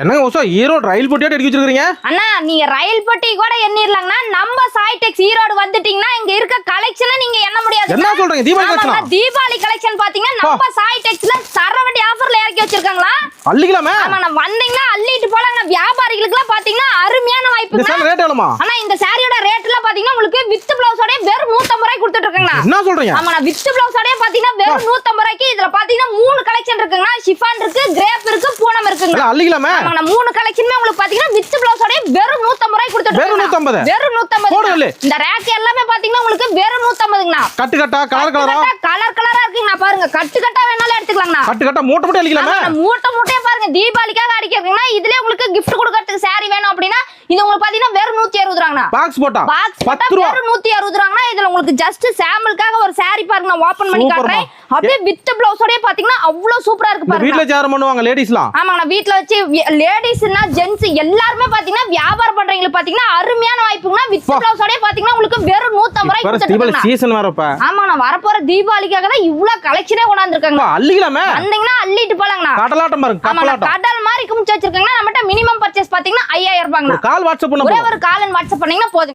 என்னங்க ஓசோ ஈரோடு ரயில் பொட்டியாட்ட எடுக்க வச்சிருக்கீங்க? அண்ணா நீங்க ரயில் பொட்டி கூட எண்ணிரலாங்கண்ணா. நம்ம சாய்டெக்ஸ் ஈரோடு வந்துட்டீங்கன்னா இங்க இருக்க கலெக்ஷனை நீங்க எண்ண முடியாது. என்ன சொல்றீங்க? தீபாவளி கலெக்ஷன்? தீபாவளி கலெக்ஷன் பாத்தீங்கன்னா நம்ம சாய்டெக்ஸ்ல சரவடி ஆஃபர்ல இறக்கி வச்சிருக்காங்களா? அள்ளிக்கலாமே. ஆமாண்ணா வந்தீங்கன்னா அள்ளிட்டு போலாங்கண்ணா. வியாபாரிகளுக்குலாம் பாத்தீங்கன்னா அருமையான வாய்ப்புங்க. இந்த சாரி ரேட் எவ்வளவுமா? அண்ணா இந்த சாரியோட ரேட்ல பாத்தீங்கன்னா உங்களுக்கு வித் பிளவுஸோட வெறும் 150 ரூபாய்க்கு கொடுத்துட்டு இருக்காங்கண்ணா. என்ன சொல்றீங்க? ஆமாண்ணா வித் பிளவுஸோட பாத்தீங்கன்னா வெறும் 150 ரூபாய்க்கு. இதுல பாத்தீங்கன்னா 3 கலெக்ஷன் இருக்குங்கண்ணா. ஷிஃபான் இருக்கு, கிரேப் இருக்கு, பூனம் இருக்குங்க. அள்ளிக்கலாமே. ஆமாண்ணா 3 கலெக்ஷனுமே உங்களுக்கு பாத்தீங்கன்னா வித் பிளவுஸோட வெறும் 150 ரூபாய்க்கு கொடுத்துட்டு வெறும் 150. வெறும் 150. இந்த ரேக் எல்லாமே பாத்தீங்கன்னா உங்களுக்கு வெறும் 150ங்கண்ணா. கட்டு கட்டா கலர் கலரா கலரா இருக்குங்கண்ணா. பாருங்க கட்டு கட்டா வேணாலும் எடுத்துக்கலாங்கண்ணா. கட்டு கட்டா மூட்டை மூட்டை அள்ளிக்கலாமே. மூட்டையே பாருங்க தீபாவளிக்காக அடிக்கிறீங்கன்னா இதுலயே உங்களுக்கு gift கொடுக்கிறதுக்கு saree வேணும் அப்படின்னா இது உங்களுக்கு பாத்தீங்கன்னா வெறும் 160 ரூபாங்கண்ணா. பாக்ஸ் போட்டா பாக்ஸ் 10 ரூபாய். வெறும் 160 ரூபாங்கண்ணா. இதுல உங்களுக்கு ஜஸ்ட் சாம்பிளுக்காக ஒரு saree பாருங்க நான் ஓபன் பண்ணி காட்டுறேன். அப்படியே வித் பிளவுஸோட பாத்தீங்கன்னா அவ்வளவு சூப்பரா இருக்கு பாருங்க. வீட்ல யாரும் பண்ணுவாங்க லேடிஸ்லாம்? ஆமாங்க வீட்ல வச்சு லேடிஸ்னா ஜென்ஸ் எல்லாரும் பாத்தீங்கன்னா வியாபாரம் பண்றவங்களுக்கு பாத்தீங்கன்னா அருமையான வாய்ப்புங்க. வித் பிளவுஸோட பாத்தீங்கன்னா உங்களுக்கு வெறும் 150 ரூபாய்க்கு கொடுத்துருக்காங்க. சீசன் வரப்ப ஆமாங்க வரப்போற தீபாவளிக்காக தான் இவ்வளவு கலெக்ஷனே கொண்டாந்துருக்காங்க. அள்ளிக்கலாமே. வந்தீங்கன்னா அள்ளிட்டு போலாங்கண்ணா. கடலாட்டம் பாருங்க கப்பலாட்டம். கடல் மாதிரி குமிச்சு வச்சிருக்காங்கன்னா நம்மட்ட மினிமம் பர்ச்சேஸ் பாத்தீங்கன்னா 5000 ரூபாய்ங்க. கால் வாட்ஸ்அப் பண்ண ஒரே ஒரு கால் வாட்ஸ்அப் பண்ணீங்கன்னா போதும்.